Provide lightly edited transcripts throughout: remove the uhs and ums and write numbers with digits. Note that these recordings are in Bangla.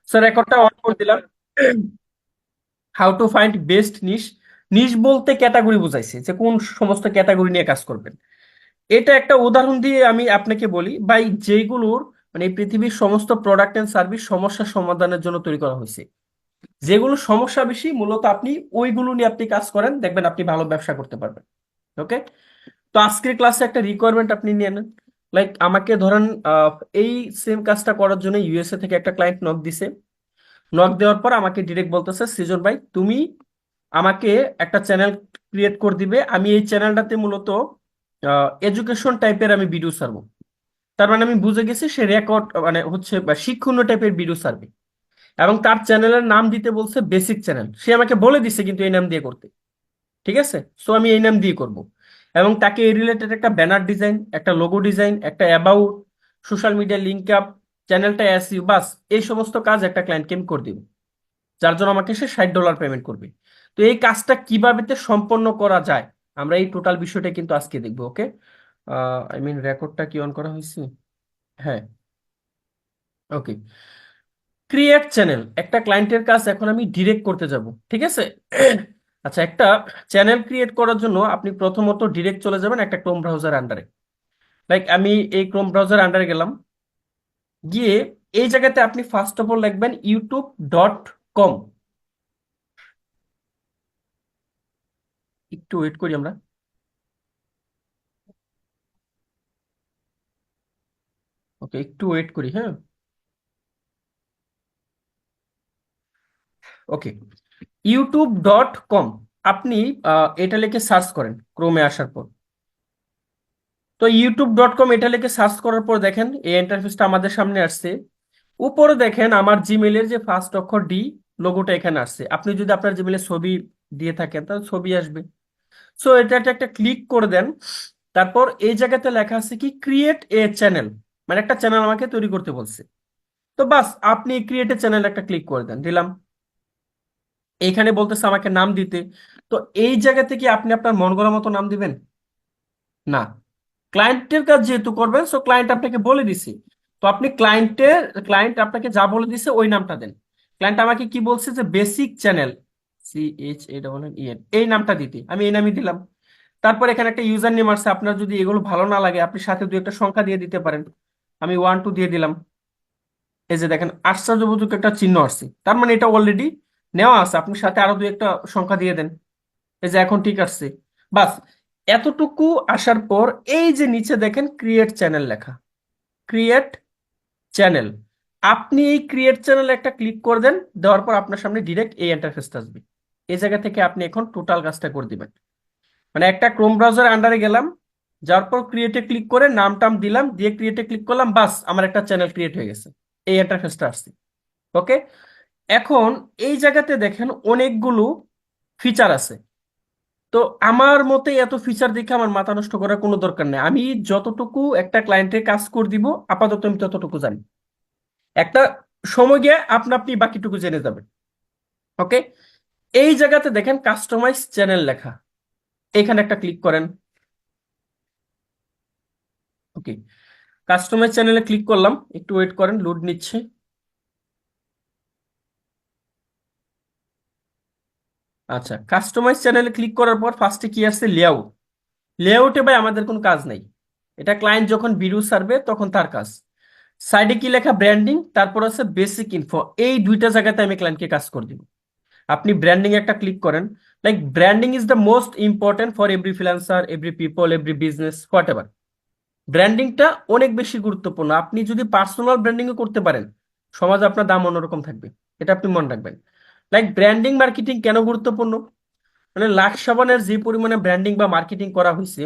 স্যার রেকর্ডটা অন করে দিলাম। হাউ টু ফাইন্ড বেস্ট নিশ। নিশ বলতে ক্যাটাগরি বুঝাইছে, যে কোন সমস্ত ক্যাটাগরি নিয়ে কাজ করবেন। এটা একটা উদাহরণ দিয়ে আমি আপনাকে বলি ভাই, যেগুলোর মানে এই পৃথিবীর সমস্ত প্রোডাক্ট এন্ড সার্ভিস সমস্যা সমাধানের জন্য তৈরি করা হয়েছে, যেগুলো সমস্যা বেশি মূলত আপনি ওইগুলো নিয়ে আপনি কাজ করেন, দেখবেন আপনি ভালো ব্যবসা করতে পারবেন। ওকে। তো আজকের ক্লাসে একটা রিকোয়ারমেন্ট আপনি নিয়ে নেন। লাইক আমাকে ধরেন এই সেম কাজটা করার জন্য ইউএসএ থেকে একটা ক্লায়েন্ট নক দিছে। নক দেওয়ার পর আমাকে ডিরেক্ট বলতেছে, সৃজন ভাই তুমি আমাকে একটা চ্যানেল ক্রিয়েট করে দিবে, আমি এই চ্যানেলটাতে মূলত এডুকেশন টাইপের আমি ভিডিও ছাড়বো। তার মানে আমি বুঝে গেছি সে রেকর্ড মানে হচ্ছে বা শিক্ষণীয় টাইপের ভিডিও ছাড়বে। এবং তার চ্যানেলের নাম দিতে বলছে বেসিক চ্যানেল, সে আমাকে বলে দিছে কিন্তু এই নাম দিয়ে করতে। ঠিক আছে, সো আমি এই নাম দিয়ে করব। এবং তাকে এই রিলেটেড একটা ব্যানার ডিজাইন, একটা লোগো ডিজাইন, একটা about, social media link up, চ্যানেলটা এসইও, বাস এই সমস্ত কাজ একটা ক্লায়েন্টকে আমি করে দিব, যার জন্য আমাকে সে $60 পেমেন্ট করবে। তো এই কাজটা কিভাবে তে সম্পন্ন করা যায়, আমরা এই টোটাল বিষয়টা কিন্তু আজকে দেখবো। ওকে। আই মিন রেকর্ডটা কি অন করা হয়েছে? হ্যাঁ। ওকে। ক্রিয়েট চ্যানেল একটা ক্লায়েন্টের কাজ এখন আমি ডিরেক্ট করতে যাব। ঠিক আছে। আচ্ছা, একটা চ্যানেল ক্রিয়েট করার জন্য আপনি প্রথমত ডিরেক্ট চলে যাবেন একটা ক্রোম ব্রাউজার আন্ডারে। লাইক আমি এই ক্রোম ব্রাউজার আন্ডারে গেলাম, গিয়ে এই জায়গাতে আপনি ফার্স্ট অফ অল লিখবেন youtube.com। একটু ওয়েট করি আমরা। ওকে, একটু ওয়েট করি, হ্যাঁ। ওকে। youtube.com আপনি এটা লিখে সার্চ করেন ক্রোমে আসার পর। তো youtube.com এটা লিখে সার্চ করার পর দেখেন এই ইন্টারফেসটা আমাদের সামনে আসছে। উপরে দেখেন আমার জিমেলের যে ফার্স্ট অক্ষর ডি লোগোটা এখানে আসছে। আপনি যদি আপনার জিমেলে ছবি দিয়ে থাকেন তাহলে ছবি আসবে। সো এটাতে একটা ক্লিক করে দেন। তারপর এই জায়গাতে লেখা আছে কি ক্রিয়েট এ চ্যানেল, মানে একটা চ্যানেল আমাকে তৈরি করতে বলছে। তো বাস আপনি ক্রিয়েট এ চ্যানেল একটা ক্লিক করে দেন, দিলাম। এইখানে বলতেছে আমাকে নাম দিতে। তো এই জায়গা থেকে আপনি আপনার মন গড়া মতো নাম দিবেন না, ক্লায়েন্টের কাজ যেহেতু করবেন, সো ক্লায়েন্ট আপনাকে বলে দিছে। তো আপনি ক্লায়েন্ট আপনাকে যা বলে দিছে ওই নামটা দেন। ক্লায়েন্ট আমাকে কি বলছে যে বেসিক চ্যানেল, CHANNEL এই নামটা দিতে, আমি এই নামই দিলাম। তারপর এখানে একটা ইউজার নেম আছে, আপনার যদি এগুলো ভালো না লাগে আপনি সাথে দু একটা সংখ্যা দিয়ে দিতে পারেন। আমি 1 2 দিয়ে দিলাম। এই যে দেখেন আশ্চর্যবোধক একটা চিহ্ন আসছে, তার মানে এটা অলরেডি নেওয়া আছে। আপনি সাথে আরো দু একটা সংখ্যা দিয়ে দেন। এই যে এখন ঠিক আসছে। বাস এতটুকু আসার পর এই যে নিচে দেখেন ক্রিয়েট চ্যানেল লেখা, ক্রিয়েট চ্যানেল, আপনি এই ক্রিয়েট চ্যানেল একটা ক্লিক করে দেন। দেওয়ার পর আপনার সামনে ডিরেক্ট এই ইন্টারফেসটা আসবে। এই জায়গা থেকে আপনি এখন টোটাল কাজটা করে দিবেন। মানে একটা ক্রোম ব্রাউজার আন্ডারে গেলাম, যার পর ক্রিয়েটে ক্লিক করে নাম টাম দিলাম, দিয়ে ক্রিয়েটে ক্লিক করলাম, বাস আমার একটা চ্যানেল ক্রিয়েট হয়ে গেছে। এই ইন্টারফেসটা আসছে। ওকে। এখন এই জায়গাতে দেখেন অনেকগুলো ফিচার আছে। তো আমার মতে এত ফিচার দেখে আমার মাথা নষ্ট করার কোনো দরকার নেই, আমি যতটুকু একটা ক্লায়েন্টের কাজ করে দিব আপাতত আমি ততটুকু জানি। একটা সময় গিয়ে আপনা আপনি বাকিটুকু জেনে যাবেন। ওকে। এই জায়গাতে দেখেন কাস্টমাইজ চ্যানেল লেখা, এখানে একটা ক্লিক করেন। ওকে। কাস্টমাইজ চ্যানেলে ক্লিক করলাম, একটু ওয়েট করেন, লোড নিচ্ছে। আচ্ছা, কাস্টমাইজ চ্যানেলে ক্লিক করার পর ফার্স্টে কি আসছে, লেআউট। লেআউটে ভাই আমাদের কোনো কাজ নাই, এটা ক্লায়েন্ট যখন ভিডিও ছাড়বে তখন তার কাজ। সাইডে কি লেখা, ব্র্যান্ডিং, তারপর আছে বেসিক ইনফো, এই দুইটা জায়গাতে আমি ক্লায়েন্টকে কাজ করে দিব। আপনি ব্র্যান্ডিং একটা ক্লিক করেন। Like branding is the most important for every freelancer, every people, every business, whatever. ব্র্যান্ডিংটা অনেক বেশি গুরুত্বপূর্ণ। আপনি যদি পার্সোনাল ব্র্যান্ডিংও করতে পারেন, সমাজে আপনার দাম অন্যরকম থাকবে, এটা আপনি মনে রাখবেন। লাইক ব্র্যান্ডিং মার্কেটিং কেন গুরুত্বপূর্ণ, মানে লাক্স সাবানের যে পরিমাণে ব্র্যান্ডিং বা মার্কেটিং করা হয়েছে,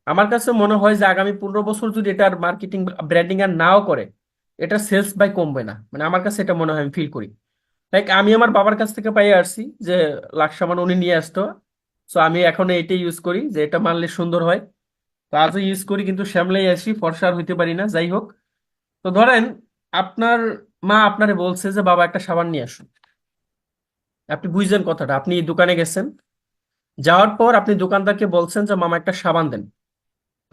আমার কাছে মনে হয় যে আগামী 15 বছর যদি এটার মার্কেটিং ব্র্যান্ডিং আর নাও করে, এটা সেলস বাই কমবে না, মানে আমার কাছে এটা মনে হয়, আমি ফিল করি। লাইক আমি আমার বাবার কাছ থেকে পাইয়ে আসছি যে লাক্স সাবান উনি নিয়ে আসতো। সো আমি এখন এইটাই ইউজ করি, যে এটা মানলে সুন্দর হয়। তো আজও ইউজ করি, কিন্তু শ্যামলাই আসি, ফর্সা আর হইতে পারি না, যাই হোক। তো ধরেন আপনার মা আপনারে বলছে যে বাবা একটা সাবান নিয়ে আসুন। আপনি বুঝছেন কথাটা, আপনি দোকানে গেছেন, যাওয়ার পর আপনি দোকানদারকে বলছেন যে মামা একটা সাবান দেন।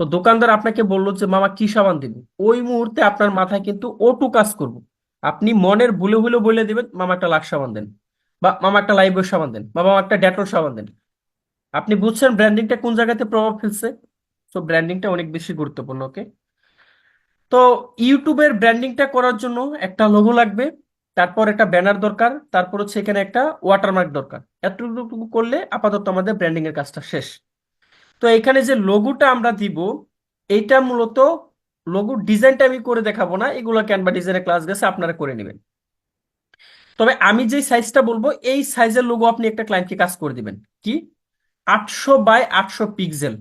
তো দোকানদার আপনাকে বললো যে মামা কি সাবান দিব, ওই মুহূর্তে আপনার মাথায় কিন্তু ওটু কাজ করবো, আপনি মনের ভুলে ভুলে বলে দিবেন মামা একটা লাক্স সাবান দেন, বা মামা একটা লাইফবয় সাবান দেন, বা মামা একটা ডেটল সাবান দেন। আপনি বুঝছেন ব্র্যান্ডিংটা কোন জায়গাতে প্রভাব ফেলছে? তো ব্র্যান্ডিংটা অনেক বেশি গুরুত্বপূর্ণ। ওকে, তো ইউটিউবের ব্র্যান্ডিংটা করার জন্য একটা লোগো লাগবে, তারপর একটা ব্যানার দরকার, তারপর হচ্ছে এখানে একটা ওয়াটারমার্ক দরকার। এতটুকু করলে আপাতত আমাদের ব্র্যান্ডিং এর কাজটা শেষ। তো এখানে যে লোগোটা আমরা দিব, এইটা মূলত লোগো ডিজাইনটা আমি করে দেখাবো না, এগুলো ক্যানভা ডিজাইনের ক্লাস গেছে, আপনারা করে নেবেন। তবে আমি যে সাইজটা বলবো এই সাইজের লোগো আপনি একটা ক্লায়েন্টকে কাজ করে দিবেন। কি, 800 বাই 800 পিক্সেল,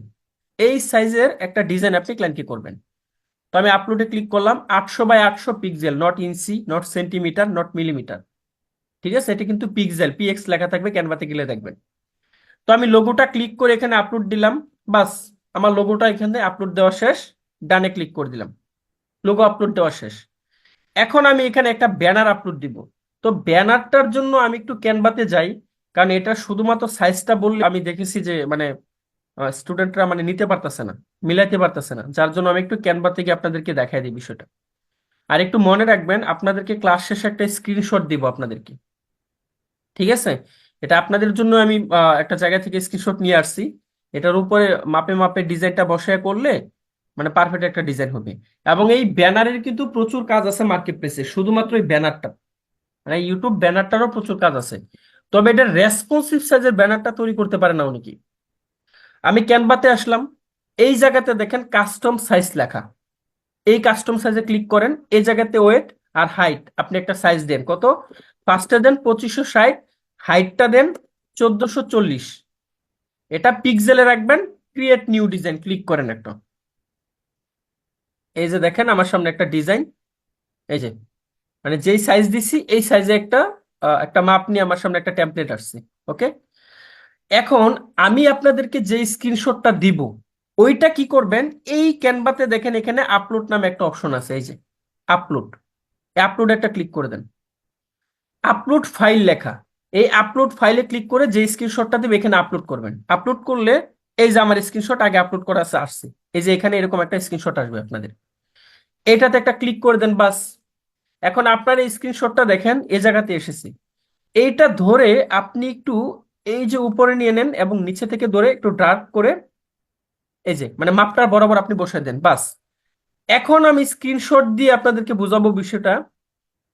এই সাইজের একটা ডিজাইন আপনি ক্লায়েন্টকে করবেন। তো আমি আপলোডে ক্লিক করলাম, 800 by 800 pixel, not inch, not centimetre, not millimetre. ঠিক আছে, এটা কিন্তু পিক্সেল, পিএক্স লেখা থাকবে, ক্যানভাতে গেলে দেখবেন। তো আমি লোগোটা ক্লিক করে এখানে আপলোড দিলাম। বাস, আমার লোগোটা এখানে আপলোড দেওয়া শেষ। ডানে ক্লিক করে দিলাম, লোগো আপলোড দেওয়া শেষ। এখন আমি এখানে একটা ব্যানার আপলোড দিব। তো ব্যানারটার জন্য আমি একটু ক্যানভাতে যাই, কারণ এটা শুধুমাত্র সাইজটা বললে আমি দেখেছি যে মানে স্টুডেন্টরা মানে নিতে পারতেছে না, মিলাইতে পারতেছে না, যার জন্য আমি একটু ক্যানভা থেকে আপনাদেরকে দেখাই দিই বিষয়টা। আর একটু মনে রাখবেন, আপনাদেরকে ক্লাস শেষে একটা স্ক্রিনশট দিব আপনাদেরকে। ঠিক আছে, এটা আপনাদের জন্য আমি একটা জায়গা থেকে স্ক্রিনশট নিয়ে আসছি। এটার উপরে মাপে মাপে ডিজাইনটা বসায় করলে মানে পারফেক্ট একটা ডিজাইন হবে। এবং এই ব্যানারের কিন্তু প্রচুর কাজ আছে মার্কেট প্লেসে, শুধুমাত্র এই ব্যানারটা মানে ইউটিউব ব্যানারটারও প্রচুর কাজ আছে। তবে এটা রেসপন্সিভ সাইজের ব্যানারটা তৈরি করতে পারে না অনেকেই। আমি ক্যানভাতে আসলাম, এই জায়গাতে দেখেন কাস্টম সাইজ লেখা। এই কাস্টম সাইজে ক্লিক করেন, এই জায়গাতে ওয়েট আর হাইট আপনি একটা সাইজ দেন। কত? ফার্স্টে দেন 2560, হাইটটা দেন 1440। এটা পিক্সেলে রাখবেন। ক্রিয়েট নিউ ডিজাইন ক্লিক করেন একটা। এই যে দেখেন আমার সামনে একটা ডিজাইন, এই যে মানে যেই সাইজ দিছি এই সাইজে একটা একটা মাপ নিয়ে আমার সামনে একটা টেমপ্লেট আসছে। ওকে, এখন আমি আপনাদেরকে যে স্ক্রিনশটটা দিব ওইটা কি করবেন, এই ক্যানভাতে দেখেন এখানে আপলোড নামে একটা অপশন আছে, এই যে আপলোড, আপলোড একটা ক্লিক করে দেন। আপলোড ফাইল লেখা, এই আপলোড ফাইলে ক্লিক করে যে স্ক্রিনশটটা দেবে এখানে আপলোড করবেন। আপলোড করলে এই যে আমার স্ক্রিনশট আগে আপলোড করা আছে আসছে, এই যে এখানে এরকম একটা স্ক্রিনশট আসবে আপনাদের, এটাতে একটা ক্লিক করে দেন। বাস, এখন আপনার এই স্ক্রিনশটটা দেখেন এই জায়গাতে এসেছে। এইটা ধরে আপনি একটু এই যে উপরে নিয়ে নেন এবং নিচে থেকে ধরে একটু ড্রাগ করে এই যে মানে মাপটা বরাবর আপনি বসায় দেন। বাস, এখন আমি স্ক্রিনশট দিয়ে আপনাদেরকে বোঝাবো বিষয়টা।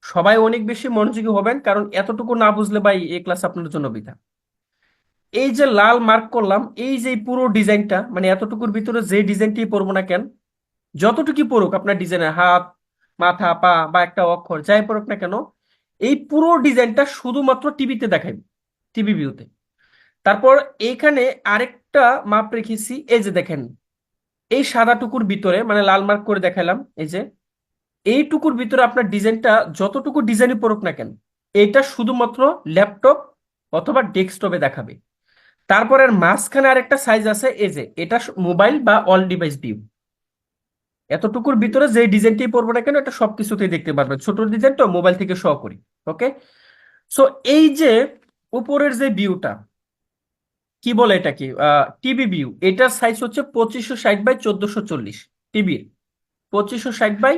সবাই অনেক বেশি মনোযোগী হবেন, কারণ এতটুকু না বুঝলে ভাই এই ক্লাস আপনার জন্য বৃথা। এই যে লাল মার্ক করলাম, এই যে পুরো ডিজাইনটা মানে এতটুকুর ভিতরে যে ডিজাইনটি পড়বো না কেন, যতটুকু পড়ুক আপনার ডিজাইনের হাত, মাথা, পা বা একটা অক্ষর যাই পড়ুক না কেন, এই পুরো ডিজাইনটা শুধুমাত্র টিভিতে দেখাইবে, টিভি ভিউতে। তারপর এইখানে আরেকটা মাপ রেখেছি, এই যে দেখেন এই সাদা টুকুর ভিতরে মানে লাল মার্ক করে দেখালাম, এই যে এইটুকুর ভিতরে আপনার ডিজাইনটা যতটুকু ডিজাইনই পড়ুক না কেন, এটা শুধুমাত্র ল্যাপটপ অথবা ডেস্কটপে দেখাবে। তারপর এর মাঝখানে আরেকটা সাইজ আছে, এই যে এটা মোবাইল বা অল ডিভাইস ভিউ। এতটুকুর ভিতরে যে ডিজাইনটি পড়বো না কেন এটা সবকিছুতেই দেখতে পারবেন, ছোট ডিজাইন তো মোবাইল থেকে শো করি। ওকে, সো এই যে উপরের যে ভিউটা কি বলে এটা কি, টিভি ভিউ, এটার সাইজ হচ্ছে 2560 বাই 1440। টিভির 2560 বাই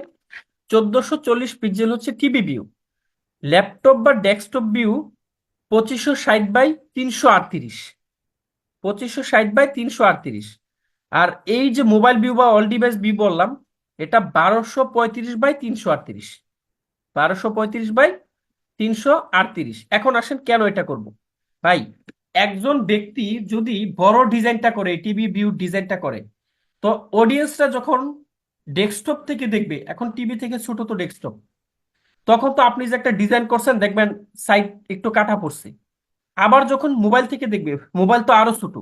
1440 পিক্সেল হচ্ছে টিভি ভিউ। ল্যাপটপ বা ডেস্কটপ ভিউ 2560 বাই 338। 2560 বাই 338। আর এই যে মোবাইল ভিউ বা অল ডিভাইস ভিউ বললাম, এটা 1235 বাই 338। 1235 বাই 338। এখন আসেন কেন এটা করব ভাই, একজন ব্যক্তি যদি বড় ডিজাইনটা করে, টিভি ভিউ ডিজাইনটা করে, তো অডিয়েন্সরা যখন ডেস্কটপ থেকে দেখবে, এখন টিভি থেকে ছোট তো ডেস্কটপ, তখন তো আপনি যে একটা ডিজাইন করছেন দেখবেন সাইড একটু কাটা পড়ছে। আবার যখন মোবাইল থেকে দেখবে, মোবাইল তো আরো ছোট,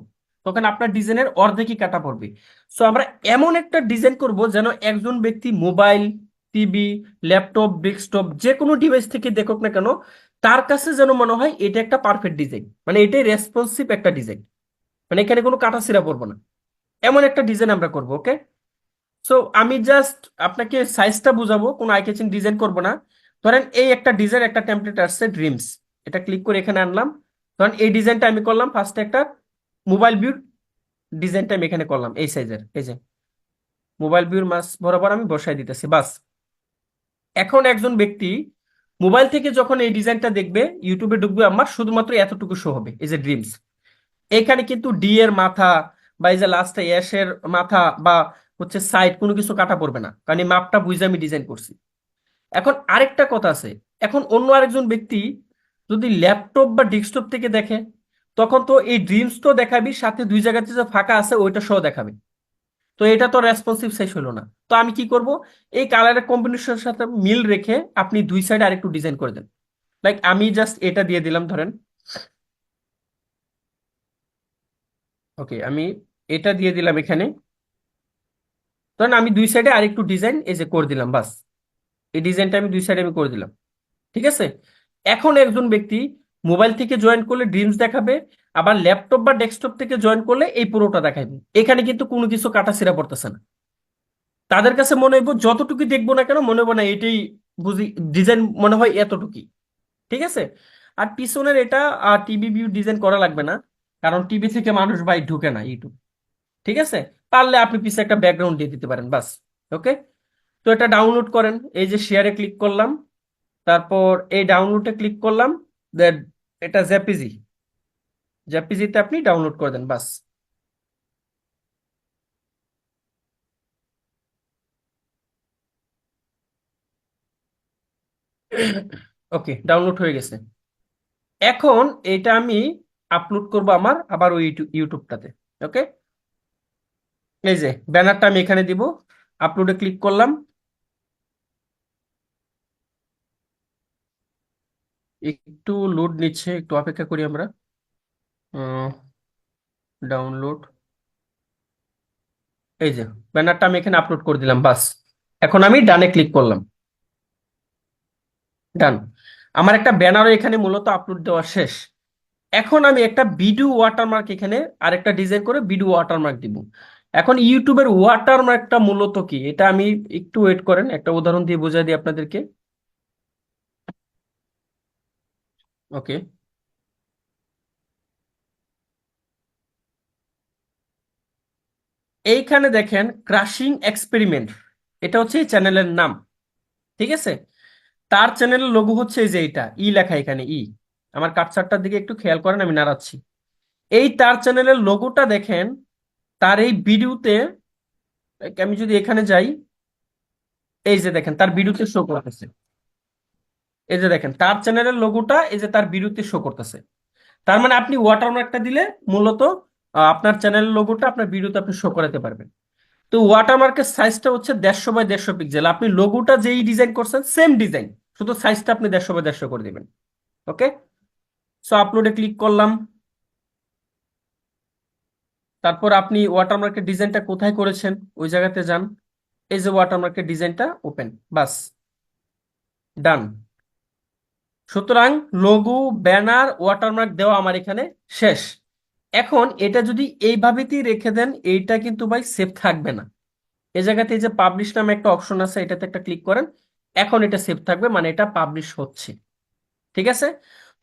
তখন আপনার ডিজাইনের অর্ধেকই কাটা পড়বে। সো আমরা এমন একটা ডিজাইন করব যেন একজন ব্যক্তি মোবাইল, টিভি, ল্যাপটপ, ডেস্কটপ যে কোনো ডিভাইস থেকে দেখুক না কেন, তার কাছে যেন মনে হয় এটা একটা পারফেক্ট ডিজাইন, মানে এটাই রেসপন্সিভ একটা ডিজাইন, মানে এখানে কোনো কাটা ছিঁড়া পড়বো না, এমন একটা ডিজাইন আমরা করব। ওকে, সো আমি জাস্ট আপনাকে সাইজটা বুঝাবো, কোনো আই ক্যাচিং ডিজাইন করবো না। ধরেন এই একটা ডিজাইন, একটা টেমপ্লেট আসছে ড্রিমস, এটা ক্লিক করে এখানে আনলাম। ধরেন এই ডিজাইনটা আমি করলাম, ফার্স্টে একটা মোবাইল ভিউর ডিজাইনটা আমি এখানে করলাম এই সাইজের, এই যে মোবাইল ভিউর মাঝ বরাবর আমি বসাই দিতেছি। বাস, এখন একজন ব্যক্তি মোবাইল থেকে যখন এই ডিজাইনটা দেখবে, ইউটিউবে ঢুকবে, আমার শুধুমাত্র এতটুকু শো হবে, এই যে ড্রিমস। এখানে কিন্তু ডি এর মাথা বা এই যে লাস্টে এস এর মাথা বা হচ্ছে সাইড কোনো কিছু কাটা পড়বে না, কারণ এই মাপটা বুঝে আমি ডিজাইন করছি। এখন আরেকটা কথা আছে, এখন অন্য আরেকজন ব্যক্তি যদি ল্যাপটপ বা ডেস্কটপ থেকে দেখে, তখন তো এই ড্রিমস তো দেখাবি, সাথে দুই জায়গাতে যে ফাঁকা আছে ওইটা সহ দেখাবে। তো এটা তো রেসপন্সিভ সাইজ হলো না। তো আমি কি করব, এই কালারের কম্বিনেশনের সাথে মিল রেখে আপনি দুই সাইডে আরেকটু ডিজাইন করে দেন। লাইক আমি জাস্ট এটা দিয়ে দিলাম ধরেন, ওকে, আমি এটা দিয়ে দিলাম এখানে। ধরেন আমি দুই সাইডে আরেকটু ডিজাইন এই যে করে দিলাম, বাস। এই ডিজাইনটা আমি দুই সাইডে আমি করে দিলাম, ঠিক আছে। এখন একজন ব্যক্তি মোবাইল থেকে জয়েন করলে ড্রিমস দেখাবে, আবার ল্যাপটপ বা ডেস্কটপ থেকে জয়েন করলে এই পুরোটা দেখাবে। এখানে কিন্তু কোনো কিছু কাটা ছিঁড়া পড়তেছে না। তাদের কাছে মনে হইব যতটুকু দেখবো না কেন, মনে হইব না এটাই বুঝি ডিজাইন, মনে হয় এতটুকুই, ঠিক আছে। আর পিছনের এটা টিভি ভিউ ডিজাইন করা লাগবে না, কারণ টিভি থেকে মানুষ ভাই ঢুকে না ইউটিউব, ঠিক আছে। পারলে আপনি পিছে একটা ব্যাকগ্রাউন্ড দিয়ে দিতে পারেন, বাস। ওকে। তো এটা ডাউনলোড করেন, এই যে শেয়ারে ক্লিক করলাম, তারপর এই ডাউনলোডে ক্লিক করলাম, দেন এটা জেপিজি, জেপিজিতে আপনি ডাউনলোড করে দেন, বাস। ওকে, ডাউনলোড হয়ে গেছে। এখন এটা আমি আপলোড করব আমার আবার ওই ইউটিউবটাতে। ওকে, এই যে ব্যানারটা আমি এখানে দিব, আপলোডে ক্লিক করলাম। একটু লোড নিচ্ছে, একটু অপেক্ষা করি আমরা। ডাউনলোড, এই যে ব্যানারটা আমি এখানে আপলোড করে দিলাম, বাস। এখন আমি ডানে ক্লিক করলাম, ডান। আমার একটা ব্যানারও এখানে মূলত আপলোড দেওয়া শেষ। এখন আমি একটা ভিডিও ওয়াটারমার্ক এখানে আরেকটা ডিজাইন করে ভিডিও ওয়াটারমার্ক দিব। এখন ইউটিউবের ওয়াটারমার্কটা মূলত কি, এটা আমি একটু ওয়েট করেন, একটা উদাহরণ দিয়ে বোঝাই দিই আপনাদেরকে। ওকে, এইখানে দেখেন ক্রাশিং এক্সপেরিমেন্ট, এটা হচ্ছে এই চ্যানেলের নাম, ঠিক আছে। তার চ্যানেলের লোগো হচ্ছে এই যে এটা ই লেখা এখানে, ই। আমার কাটসারটার দিকে একটু খেয়াল করেন, আমি নাড়াচ্ছি। এই তার চ্যানেলের লোগোটা দেখেন, তার এই ভিডিওতে, আমি যদি এখানে যাই, এই যে দেখেন তার ভিডিওতে শো করতেছে। এই যে দেখেন তার চ্যানেলের লোগোটা এই যে তার ভিডিওতে শো করতেছে। তার মানে আপনি ওয়াটারমার্কটা দিলে মূলত আপনার চ্যানেলের লোগোটা আপনার ভিডিওতে আপনি শো করাতে পারবেন। তো ওয়াটারমার্কের সাইজটা হচ্ছে 150 বাই 150 পিক্সেল। আপনি লোগোটা যেই ডিজাইন করছেন সেম ডিজাইন, শুধু সাইজটা আপনি 150 বাই 150 করে দিবেন। ওকে, সো আপলোডে ক্লিক করলাম। তারপর আপনি ওয়াটারমার্কের ডিজাইনটা কোথায় করেছেন ওই জায়গাতে যান, এই যে ওয়াটারমার্কের ডিজাইনটা ওপেন, বাস, ডান। সুতরাং লোগো, ব্যানার, ওয়াটারমার্ক দেওয়া আমার এখানে শেষ। এখন এটা যদি এইভাবেতেই রেখে দেন, এইটা কিন্তু ভাই সেভ থাকবে না। এই জায়গাতে এই যে পাবলিশ নামে একটা অপশন আছে, এটাতে একটা ক্লিক করেন। এখন এটা সেভ থাকবে, মানে এটা পাবলিশ হচ্ছে, ঠিক আছে।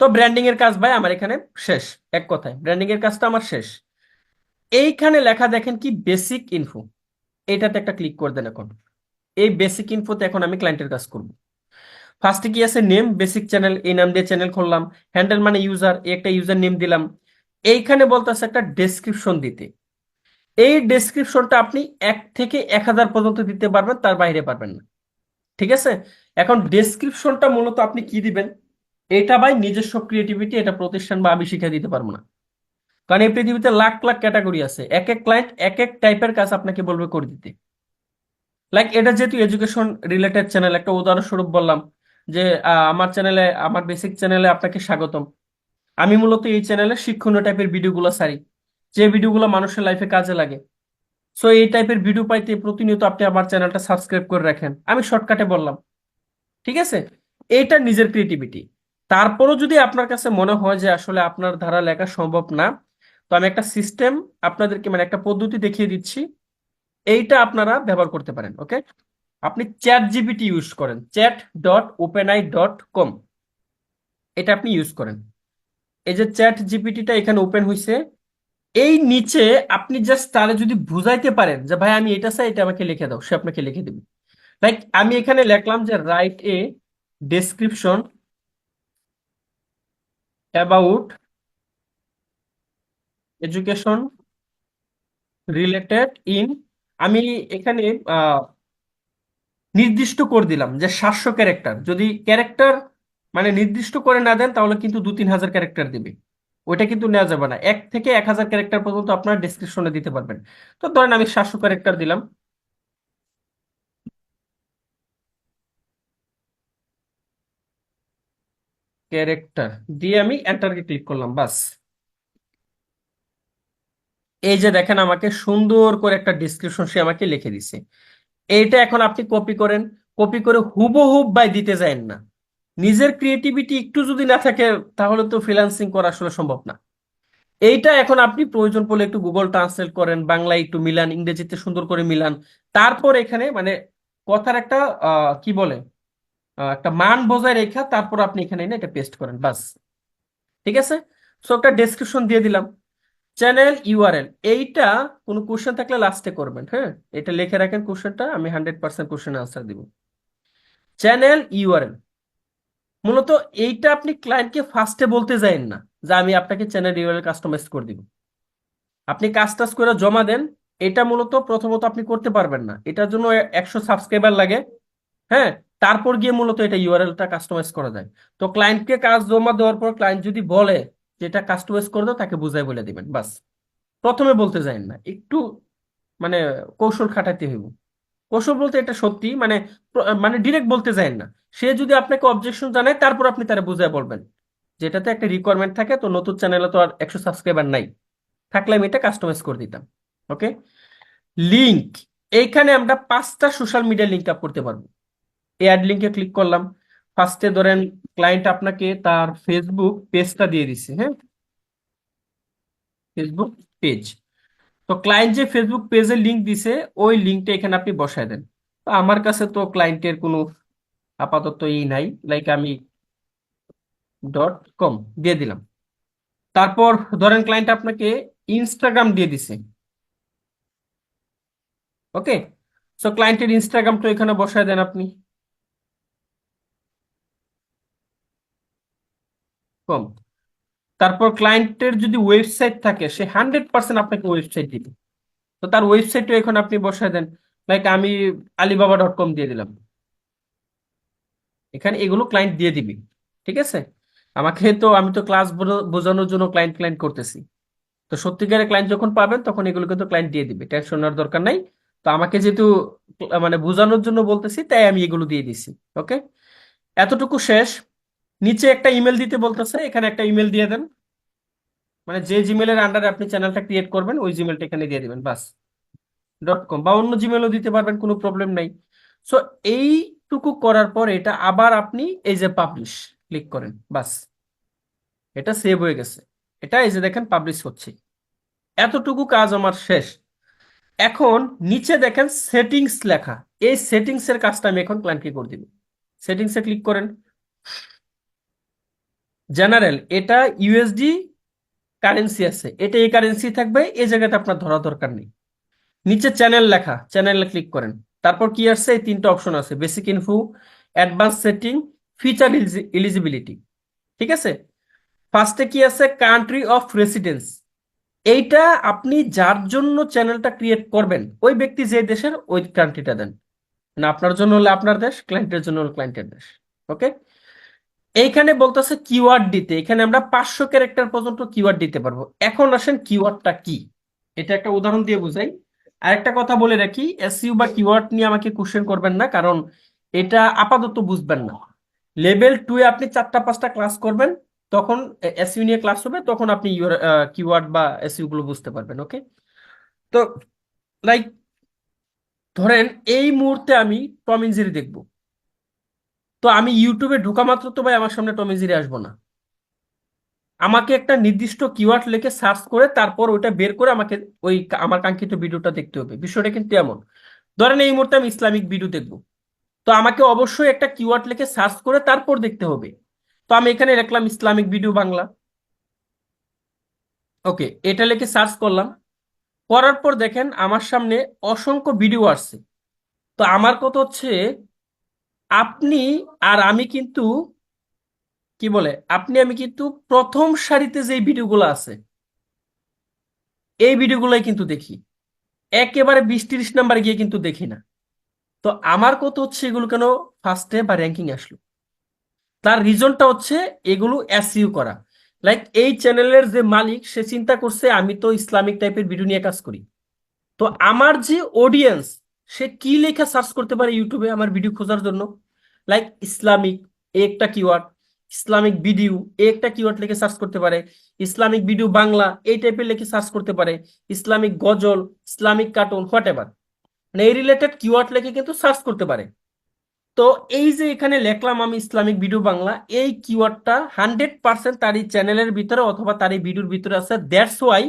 তো ব্র্যান্ডিং এর কাজ ভাই আমার এখানে শেষ। এক কথায় ব্র্যান্ডিং এর কাজটা আমার শেষ। এইখানে লেখা দেখেন কি, বেসিক ইনফো, এটাতে একটা ক্লিক করে দেন। এখন এই বেসিক ইনফোতে এখন আমি ক্লায়েন্টের কাজ করব। ফার্স্টে কি আছে, নেম, বেসিক চ্যানেল, এই নাম দিয়ে চ্যানেল খুললাম। হ্যান্ডেল মানে ইউজার, একটা ইউজার নেম দিলাম। এইখানে বলতেছে একটা ডেসক্রিপশন দিতে। এই ডেসক্রিপশনটা আপনি 1 থেকে 1000 পর্যন্ত দিতে পারবেন, তার বাইরে পারবেন না, ঠিক আছে। এখন ডেসক্রিপশনটা মূলত আপনি কি দিবেন, এটা ভাই নিজস্ব ক্রিয়েটিভিটি, এটা প্রতিষ্ঠান বা আমি শিখিয়ে দিতে পারবো না। কারণ এই পৃথিবীতে লাখ লাখ ক্যাটাগরি আছে, এক এক ক্লায়েন্ট এক এক টাইপের কাজ আপনাকে বলবে করে দিতে। লাইক এটা যেহেতু এডুকেশন রিলেটেড চ্যানেল, একটা উদাহরণস্বরূপ বললাম যে আমার চ্যানেলে, আমার বেসিক চ্যানেলে আপনাকে স্বাগতম। আমি মূলত এই চ্যানেলে শিক্ষণীয় টাইপের ভিডিওগুলো ছাড়ি, যে ভিডিওগুলো মানুষের লাইফে কাজে লাগে। সো এই টাইপের ভিডিও পাইতে প্রতিনিয়ত আপনি আমার চ্যানেলটা সাবস্ক্রাইব করে রাখেন, আমি শর্টকাটে বললাম, ঠিক আছে। এইটা নিজের ক্রিয়েটিভিটি। তারপরও যদি আপনার কাছে মনে হয় যে আসলে আপনার দ্বারা লেখা সম্ভব না, তো আমি একটা সিস্টেম আপনাদেরকে, মানে একটা পদ্ধতি দেখিয়ে দিচ্ছি, এইটা আপনারা ব্যবহার করতে পারেন। ওকে, আপনি চ্যাট জিপিটি ইউজ করেন, chat.openai.com, এটা আপনি ইউজ করেন। এই যে চ্যাট জিপিটিটা এখানে ওপেন হয়েছে, এই নিচে আপনি জাস্ট তারে যদি বুঝাইতে পারেন যে ভাই আমি এটা চাই, এটা আমাকে লিখে দাও, সে আপনাকে লিখে দিবে। লাইক আমি এখানে লিখলাম যে write a description about education related in, আমি এখানে নির্দিষ্ট করে দিলাম যে 700 ক্যারেক্টার। যদি ক্যারেক্টার মানে নির্দিষ্ট করে না দেন তাহলে কিন্তু 2-3 হাজার ক্যারেক্টার দিবে, ওইটা কিন্তু নেওয়া যাবে না। 1 থেকে 1000 ক্যারেক্টার পর্যন্ত আপনার ডেসক্রিপশনে দিতে পারবেন। তো ধরেন আমি 700 ক্যারেক্টার দিলাম। ক্যারেক্টার দিয়ে আমি এন্টারকে ক্লিক করলাম, বাস। এই যে দেখেন আমাকে সুন্দর করে একটা ডিসক্রিপশন সে আমাকে লিখে দিছে। এইটা এখন আপনি কপি করেন, কপি করে হুবহুব বাই দিতে যায়েন না। নিজের ক্রিয়েটিভিটি একটু যদি না থাকে তাহলে তো ফ্রিল্যান্সিং করা আসলে সম্ভব না। এইটা এখন আপনি প্রয়োজন পড়লে একটু গুগল ট্রান্সলেট করেন, বাংলায় একটু মিলান, ইংরেজিতে সুন্দর করে মিলান। তারপর এখানে মানে কথার একটা কি বলে একটা মান বজায় রেখা, তারপর আপনি এখানে এনে এটা পেস্ট করেন, বাস। ঠিক আছে। সো একটা ডেসক্রিপশন দিয়ে দিলাম। চ্যানেল ইউআরএল, এইটা কোনো কোশ্চেন থাকলে লাস্টে করবেন, হ্যাঁ। এটা লিখে রাখেন কোশ্চেনটা, আমি 100% কোশ্চেন আনসার দিব। চ্যানেল ইউআরএল মূলত এইটা আপনি ক্লায়েন্টকে ফার্স্টে বলতে যায়েন না যে আমি আপনাকে চ্যানেল ইউআরএল কাস্টমাইজ করে দিব। আপনি কাজ টাজ করে জমা দেন। এটা মূলত প্রথমত আপনি করতে পারবেন না, এটার জন্য 100 সাবস্ক্রাইবার লাগে, হ্যাঁ। তারপর গিয়ে মূলত এটা ইউআরএলটা কাস্টমাইজ করা যায়। তো ক্লায়েন্টকে কাজ জমা দেওয়ার পর ক্লায়েন্ট যদি বলে যে এটা কাস্টমাইজ করে দাও, তাকে বুঝাই বলে দিবেন, বাস। প্রথমে বলতে যায়েন না, একটু মানে কৌশল খাটাতে হইব। কৌশল বলতে এটা সত্যি মানে মানে ডিরেক্ট বলতে যায়েন না। সে যদি আপনাকে অবজেকশন জানায় তারপর আপনি তারা বুঝায় বলবেন, যেটাতে একটা রিকোয়ারমেন্ট থাকে। তো নতুন চ্যানেলে তো আর 100 সাবস্ক্রাইবার নাই, থাকলে আমি এটা কাস্টমাইজ করে দিতাম। ওকে। লিংক, এইখানে আমরা 5টা সোশ্যাল মিডিয়া লিংক আপ করতে পারবো। এই অ্যাড লিংকে ক্লিক করলাম। ফার্স্টে ধরেন ক্লায়েন্ট আপনাকে তার ফেসবুক পেজটা দিয়ে দিচ্ছে, হ্যাঁ, ফেসবুক পেজ। তো ক্লায়েন্ট যে ফেসবুক পেজের লিংক দিছে ওই লিংকটা এখানে আপনি বসায় দেন। তো আমার কাছে তো ক্লায়েন্টের কোনো আপাতত নাই, লাইক আমি .com দিয়ে দিলাম। তারপর ধরেন ক্লায়েন্ট আপনাকে ইনস্টাগ্রাম দিয়ে দিছে। ওকে। সো ক্লায়েন্টের ইনস্টাগ্রামটা এখানে বসায় দেন আপনি। কম। তারপর ক্লায়েন্টের যদি ওয়েবসাইট থাকে সে 100% আপনাকে ওয়েবসাইট দিবে। তো তার ওয়েবসাইটও এখন আপনি বসায় দেন, লাইক আমি alibaba.com দিয়ে দিলাম। এখানে এগুলো ক্লায়েন্ট দিয়ে দিবি। ঠিক আছে। আমাকে তো আমি তো ক্লাস বোঝানোর জন্য ক্লায়েন্ট ক্লায়েন্ট করতেছি। তো সত্যিকারের ক্লায়েন্ট যখন পাবেন তখন এগুলো কিন্তু ক্লায়েন্ট দিয়ে দিবে, টেনশন নেওয়ার দরকার নাই। তো আমাকে যেহেতু মানে বোঝানোর জন্য বলতেছি তাই আমি এগুলো দিয়ে দিছি। ওকে। এতটুকু শেষ। নিচে একটা ইমেল দিতে বলতেছে, এখানে একটা ইমেল দিয়ে দেন। মানে যে জিমেলের আন্ডারে আপনি চ্যানেলটা ক্রিয়েট করবেন ওই জিমেলটা এখানে দিয়ে দিবেন, বাস। .com বা অন্য জিমেলও দিতে পারবেন, কোনো প্রবলেম নাই। সো এইটুকু করার পর এটা আবার আপনি এই যে পাবলিশ ক্লিক করেন, বাস। এটা সেভ হয়ে গেছে। এটা এই যে দেখেন পাবলিশ হচ্ছে। এতটুকু কাজ আমার শেষ। এখন নিচে দেখেন সেটিংস লেখা, এই সেটিংস এর কাজটা আমি এখন ক্লায়েন্টকে করে দিব। সেটিংসে ক্লিক করেন। জেনারেল, এটা ইউএসডি কারেন্সি আছে, এটা এই কারেন্সি থাকবে, এই জায়গাতে আপনার ধরা দরকার নেই। নিচে চ্যানেল লেখা, চ্যানেলে ক্লিক করেন। তারপর কি আসছে, এই 3টা অপশন আছে, basic info, advance setting, feature eligibility. ঠিক আছে। ফার্স্টে কি আছে, কান্ট্রি অফ রেসিডেন্স। এইটা আপনি যার জন্য চ্যানেলটা ক্রিয়েট করবেন ওই ব্যক্তি যে দেশের ওই কান্ট্রিটা দেন। না আপনার জন্য হলে আপনার দেশ, ক্লায়েন্টের জন্য হলে ক্লায়েন্টের দেশ। ওকে। এইখানে বলতেছে কিওয়ার্ড দিতে, এখানে আমরা 500 ক্যারেক্টার পর্যন্ত কিওয়ার্ড দিতে পারবো। এখন আসেন কিওয়ার্ডটা কি, এটা একটা উদাহরণ দিয়ে বুঝাই। আরেকটা কথা বলে রাখি, এসইউ বা কিওয়ার্ড নিয়ে আমাকে কোশ্চেন করবেন না, কারণ এটা আপাতত বুঝবেন না। লেভেল 2 এ আপনি 4টা 5টা ক্লাস করবেন, তখন এসইউ নিয়ে ক্লাস হবে, তখন আপনি কিওয়ার্ড বা এসইউ গুলো বুঝতে পারবেন। ওকে। তো লাইক ধরেন এই মুহূর্তে আমি টম এন্ড জেরি দেখবো। তো আমি ইউটিউবে ঢোকা মাত্র তো ভাই আমার সামনে টম এন্ড জেরি আসবো না। আমাকে একটা নির্দিষ্ট কিওয়ার্ড লিখে সার্চ করে তারপর ওইটা বের করে আমাকে ওই আমার কাঙ্ক্ষিত ভিডিওটা দেখতে হবে। বিষয়টা কিন্তু এমন, ধরেন এই মুহূর্তে আমি ইসলামিক ভিডিও দেখবো, তো আমাকে অবশ্যই একটা কিওয়ার্ড লিখে সার্চ করে তারপর দেখতে হবে। তো আমি এখানে লিখলাম ইসলামিক ভিডিও বাংলা। ওকে, এটা লিখে সার্চ করলাম। করার পর দেখেন আমার সামনে অসংখ্য ভিডিও আসছে। তো আমার কথা হচ্ছে আপনি আর আমি কিন্তু কি বলে, আপনি আমি কিন্তু প্রথম সারিতে যে ভিডিওগুলো আছে এই ভিডিওগুলোই কিন্তু দেখি, একেবারে 20-30 নাম্বার গিয়ে কিন্তু দেখি না। তো আমার কত হচ্ছে এগুলো কেন ফার্স্টে বা র্যাঙ্কিং আসলো, তার রিজনটা হচ্ছে এগুলো এসইও করা। লাইক এই চ্যানেলের যে মালিক সে চিন্তা করছে আমি তো ইসলামিক টাইপের ভিডিও নিয়ে কাজ করি, তো আমার যে অডিয়েন্স সে কি লেখা সার্চ করতে পারে ইউটিউবে আমার ভিডিও খোঁজার জন্য, লাইক ইসলামিক এ একটা কিওয়ার্ড, ইসলামিক ভিডিও এ একটা কিওয়ার্ড লিখে সার্চ করতে পারে, ইসলামিক ভিডিও বাংলা এই টাইপের লিখে সার্চ করতে পারে, Islamic ghazal, Islamic cartoon what ever, মানে এই রিলেটেড কিওয়ার্ড লিখে কিন্তু সার্চ করতে পারে। তো এই যে এখানে লিখলাম আমি ইসলামিক ভিডিও বাংলা, এই কিওয়ার্ডটা 100% তার এই চ্যানেলের ভিতরে অথবা তার এই ভিডিওর ভিতরে আছে, দ্যাটস ওয়াই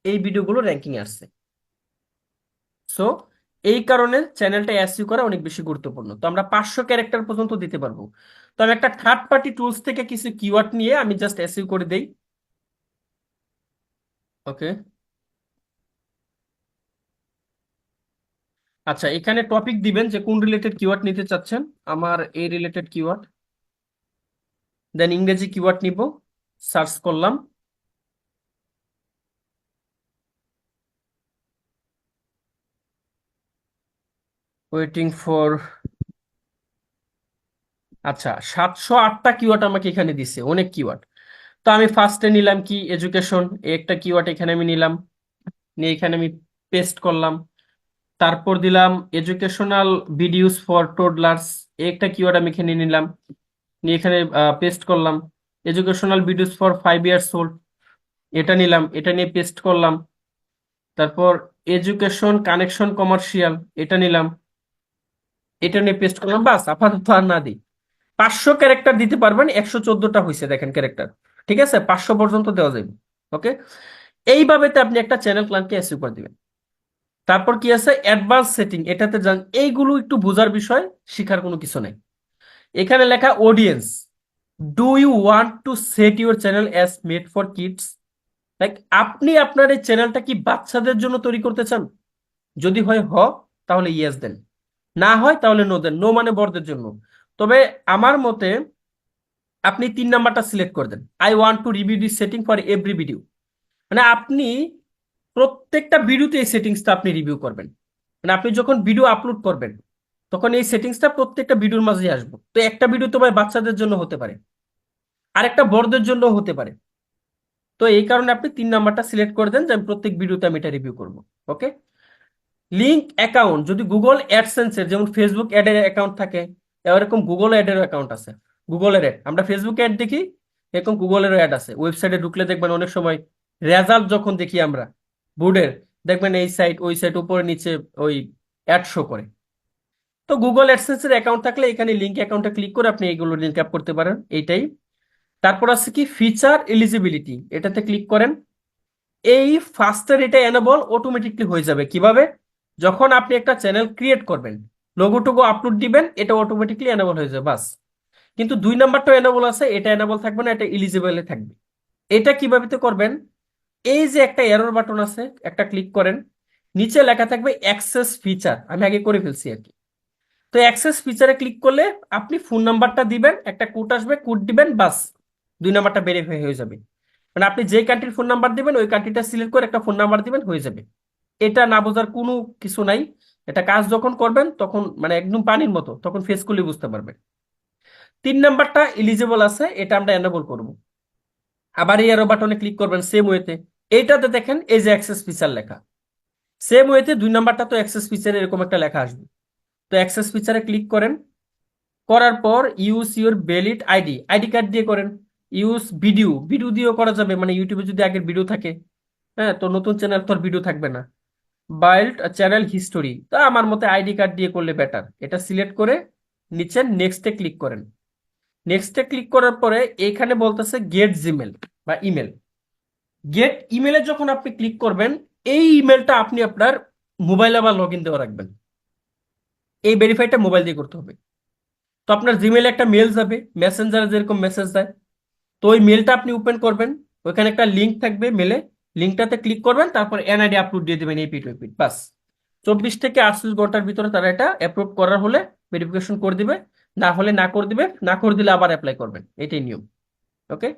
এই ভিডিওগুলো র্যাঙ্কিং আসছে। সো এই কারণে চ্যানেলটা এসইও করা অনেক বেশি গুরুত্বপূর্ণ। তো আমরা 500 ক্যারেক্টার পর্যন্ত দিতে পারবো। তো আমি একটা থার্ড পার্টি টুলস থেকে কিছু কিওয়ার্ড নিয়ে আমি জাস্ট এসইও করে দেই। ওকে, আচ্ছা এখানে টপিক দিবেন যে কোন রিলেটেড কিওয়ার্ড নিতে চাচ্ছেন, আমার এই রিলেটেড কিওয়ার্ড, দেন ইংরেজি কিওয়ার্ড নিব, সার্চ করলাম, ওয়েটিং ফর, আচ্ছা 708টা কিওয়ার্ড আমাকে এখানে দিছে, অনেক কিওয়ার্ড। তো আমি ফার্স্টে নিলাম কি এডুকেশন, একটা কিওয়ার্ড এখানে আমি নিলাম, নিয়ে এখানে আমি পেস্ট করলাম। তারপর দিলাম এডুকেশনাল ভিডিওস ফর টোডলার্স, একটা কিওয়ার্ড আমি এখানে নিলাম, নিয়ে এখানে পেস্ট করলাম। Educational videos for 5 years old, এটা নিলাম, এটা নিয়ে পেস্ট করলাম। তারপর এডুকেশন কানেকশন কমার্শিয়াল, এটা নিলাম, এটা নিয়ে পেস্ট করলাম। বাস, আপাতত আর না দিই। 500 ক্যারেক্টার দিতে পারবেন, 114টা হয়েছে দেখেন ক্যারেক্টার। ঠিক আছে, 500 পর্যন্ত দেওয়া যাবে। ওকে, এইভাবে তো আপনি একটা চ্যানেল প্ল্যানকে এসইও করে দিবেন। তারপর কি আছে অ্যাডভান্স সেটিং, এটাতে যান, এইগুলো একটু বোঝার বিষয়, শিখার কোনো কিছু নেই। এখানে লেখা audience, do you want to set your channel as made for kids, like আপনি আপনার এই চ্যানেলটা কি বাচ্চাদের জন্য তৈরি করতে চান? যদি হয় তাহলে ইয়েস দেন, না হয় তাহলে নো দেন। নো মানে বড়দের জন্য। তবে আমার মতে আপনি 3 নাম্বারটা সিলেক্ট করে দেন, I want to review this setting for every video, মানে আপনি প্রত্যেকটা ভিডিওতে এই সেটিংসটা আপনি রিভিউ করবেন। মানে আপনি যখন ভিডিও আপলোড করবেন তখন এই সেটিংসটা প্রত্যেকটা ভিডিওর মাঝে আসবে। তো একটা ভিডিও তো ভাই বাচ্চাদের জন্য হতে পারে, আরেকটা বড়দের জন্য হতে পারে। তো এই কারণে আপনি 3 নাম্বারটা সিলেক্ট করে দেন যে আমি প্রত্যেক ভিডিওতে আমি এটা রিভিউ করবো। ওকে, লিঙ্ক অ্যাকাউন্ট, যদি গুগল অ্যাডসেন্সের যেমন ফেসবুক অ্যাডের অ্যাকাউন্ট থাকে, এরকম গুগল অ্যাডেরও অ্যাকাউন্ট আছে। গুগলের অ্যাড, আমরা ফেসবুকে অ্যাড দেখি, এরকম গুগলেরও অ্যাড আছে। ওয়েবসাইটে ঢুকলে দেখবেন অনেক সময় রেজাল্ট যখন দেখি আমরা বোর্ডের, দেখবেন এই সাইট ওই সাইট উপরে নিচে ওই অ্যাড শো করে। তো গুগল অ্যাডসেন্সের অ্যাকাউন্ট থাকলে এখানে লিঙ্ক অ্যাকাউন্টে ক্লিক করে আপনি এইগুলো লিঙ্ক আপ করতে পারেন, এইটাই। তারপর আছে কি ফিচার এলিজিবিলিটি, এটাতে ক্লিক করেন। এই ফার্স্টের এটা এনেবল অটোমেটিকলি হয়ে যাবে কিভাবে, যখন আপনি একটা চ্যানেল ক্রিয়েট করবেন, লোগো টোগো আপলোড দিবেন, এটা অটোমেটিকলি এনেবল হয়ে যাবে, বাস। কিন্তু 2 নাম্বারটা এনেবল আছে, এটা এনেবল থাকবে না, এটা ইলিজিবল থাকবে। এটা কিভাবে তো করবেন, এই যে একটা এরর বাটন আছে, একটা ক্লিক করেন, নিচে লেখা থাকবে অ্যাক্সেস ফিচার, আমি আগে করে ফেলছি আর কি। তো অ্যাক্সেস ফিচারে ক্লিক করলে আপনি ফোন নাম্বারটা দিবেন, একটা কোড আসবে, কোড দিবেন, বাস 2 নাম্বারটা ভেরিফাই হয়ে যাবে। মানে আপনি যে কান্ট্রির ফোন নাম্বার দিবেন ওই কান্ট্রিটা সিলেক্ট করে একটা ফোন নাম্বার দিবেন, হয়ে যাবে। এটা না বোঝার কোনো কিছু নাই, এটা কাজ যখন করবেন তখন মানে একদম পানির মতো, তখন ফেস করলে বুঝতে পারবেন। 3 নাম্বারটা এলিজিবল আছে, এটা আমরা এনেবল করব। আবার এই এরো বাটনে ক্লিক করবেন সেম ওয়েতে, এইটাতে দেখেন এই যে অ্যাক্সেস ফিচার লেখা, সেম ওয়েতে 2 নাম্বারটা তো অ্যাক্সেস ফিচার এরকম একটা লেখা আসবে। তো অ্যাক্সেস ফিচারে ক্লিক করেন, করার পর use your valid ID, ID card দিয়ে করেন। ইউজ ভিডিও, ভিডিও দিয়েও করা যাবে, মানে ইউটিউবে যদি আগের ভিডিও থাকে, হ্যাঁ, তো নতুন চ্যানেল তো আর ভিডিও থাকবে না। বাইল্ড চ্যানেল হিস্টোরি, তা আমার মতে আইডি কার্ড দিয়ে করলে বেটার। এটা সিলেক্ট করে নিচে নেক্সটে ক্লিক করেন। নেক্সটে ক্লিক করার পরে এখানে বলতেছে গেট জিমেল বা ইমেল। গেট ইমেলে যখন আপনি ক্লিক করবেন, এই ইমেলটা আপনি আপনার মোবাইলে আবার লগ ইন দেওয়া রাখবেন। এই ভেরিফাইটা মোবাইল দিয়ে করতে হবে। তো আপনার জিমেলে একটা মেল যাবে, মেসেঞ্জারে যেরকম মেসেজ যায়, তো ওই মেলটা আপনি ওপেন করবেন, ওইখানে একটা লিঙ্ক থাকবে মেলে, লিঙ্কটাতে ক্লিক করবেন, তারপর এনআইডি আপলোড দিয়ে দেবেন এই পিট ওই পিট, বাস। 24 থেকে 48 ঘন্টার ভিতরে তারা এটা অ্যাপ্রুভ করার হলে ভেরিফিকেশন করে দিবে, না হলে না করে দিবে, না করে দিলে আবার অ্যাপ্লাই করবেন, এটাই নিয়ম। ওকে,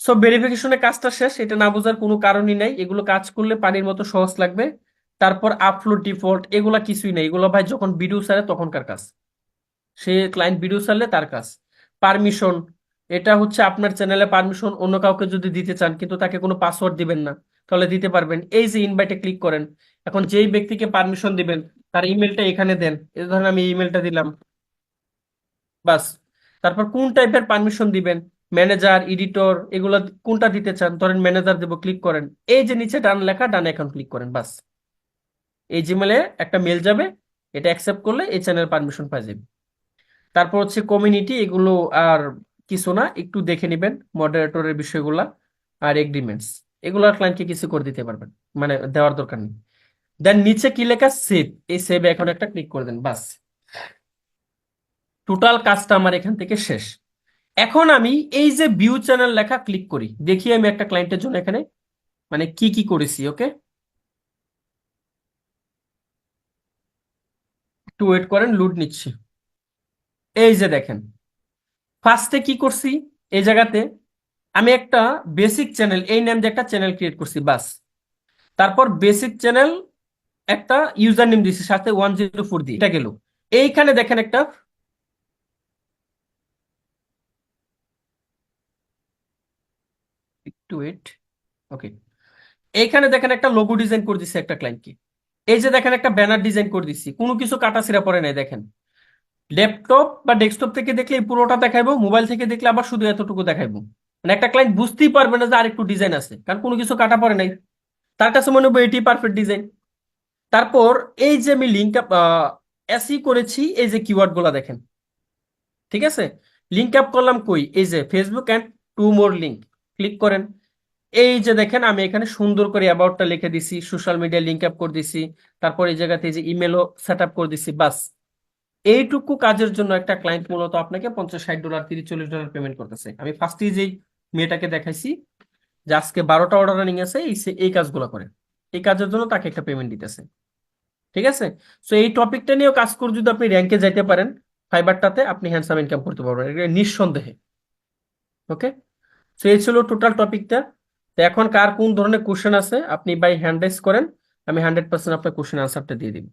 সো ভেরিফিকেশনের কাজটা শেষ, এটা না বোঝার কোনো কারণই নাই, এগুলো কাজ করলে পানির মতো সহজ লাগবে। তারপর আপলোড ডিফল্ট এগুলা কিছুই নাই, এগুলো ভাই যখন ভিডিও ছাড়ে তখনকার কাজ, সে ক্লায়েন্ট ভিডিও ছাড়লে তার কাজ। পারমিশন, এটা হচ্ছে আপনার চ্যানেলে পারমিশন অন্য কাউকে যদি দিতে চান কিন্তু তাকে কোনো পাসওয়ার্ড দিবেন না, তাহলে দিতে পারবেন। এই যে ইনভাইটে ক্লিক করেন, এখন যেই ব্যক্তিকে পারমিশন দিবেন তার ইমেলটা এখানে দেন, এই ধরেন আমি ইমেলটা দিলাম, বাস। তারপর কোন টাইপের পারমিশন দিবেন, ম্যানেজার, এডিটর, এগুলো কোনটা দিতে চান, ধরেন ম্যানেজার দেবো, ক্লিক করেন। এই যে নিচে ডান লেখা, ডান এখন ক্লিক করেন, বাস। এই জিমেলে একটা মেল যাবে, এটা অ্যাকসেপ্ট করলে এই চ্যানেল পারমিশন পাই যাবে। তারপর হচ্ছে কমিউনিটি, এগুলো আর কিছু না, একটু দেখে নেবেন মডারেটরের বিষয়গুলা আর এগ্রিমেন্টস, এগুলো আর ক্লায়েন্টকে কিছু করে দিতে পারবেন, মানে দেওয়ার দরকার নেই। দেন নিচে কি লেখা, সেভ, এই সেভ এখন একটা ক্লিক করে দেন, বাস। টোটাল কাজটা আমার এখান থেকে শেষ। এখন আমি এই যে ভিউ চ্যানেল লেখা ক্লিক করি, দেখি আমি একটা ক্লায়েন্টের জন্য এখানে মানে কি কি করেছি। ওকে, একটু ওয়েট করেন, লুড নিচ্ছি। এই যে দেখেন, ফার্স্টে কি করছি, এই জায়গাতে আমি একটা বেসিক চ্যানেল, এই নাম দিয়ে একটা চ্যানেল ক্রিয়েট করছি, বাস। তারপর বেসিক চ্যানেল একটা ইউজার নেম দিছি, সাথে 104 দিয়ে, এটা গেল। এইখানে দেখেন একটা, একটু ওয়েট, ওকে, এইখানে দেখেন একটা লোগো ডিজাইন করে দিছি একটা ক্লায়েন্টকে। এই যে দেখেন একটা ব্যানার ডিজাইন করে দিছি, কোনো কিছু কাটাছিড়া পড়ে নাই, দেখেন। ল্যাপটপ বা ডেস্কটপ থেকে দেখলে এই পুরোটা দেখাইবো, মোবাইল থেকে দেখলে আবার শুধু এতটুকু দেখাইবো, মানে একটা ক্লায়েন্ট বুঝতেই পারবে না যে আরেকটু ডিজাইন আছে, কারণ কোনো কিছু কাটা পড়ে নাই, তার কাছে মনে হবে এটি পারফেক্ট ডিজাইন। তারপর এই যে আমি লিঙ্ক আপ এসি করেছি, এই যে কিওয়ার্ড গুলা দেখেন, ঠিক আছে। লিঙ্ক আপ করলাম কই, এই যে Facebook and two more link, click করেন। এই যে দেখেন আমি এখানে সুন্দর করে অ্যাবাউটটা লিখে দিছি, সোশ্যাল মিডিয়া লিঙ্ক আপ করে দিছি, তারপর এই জায়গাতে এই যে ইমেলও সেট আপ করে দিছি, বাস। এইটুকু কাজের জন্য একটা ক্লায়েন্ট মূলত আপনাকে 50-60 ডলার, 30-40 ডলার পেমেন্ট করতেছে। আমি ফার্স্টেই যেই মেয়েটাকে দেখাইছি যে আজকে 12টা অর্ডার রানিং আছে, এই কাজগুলো করে, এই কাজের জন্য তাকে একটা পেমেন্ট দিতেছে, ঠিক আছে। সো এই টপিকটা নিয়েও কাজ করে যদি আপনি র্যাঙ্কে যাইতে পারেন ফাইবারটাতে, আপনি হ্যান্ডসাম ইনকাম করতে পারবেন, এটা নিঃসন্দেহে। ওকে, সো এই ছিল টোটাল টপিকটা। তো এখন কার কোন ধরনের কোশ্চেন আছে আপনি বাই হ্যান্ড রাইজ করেন, আমি 100% আপনার কোশ্চেন আনসারটা দিয়ে দিব।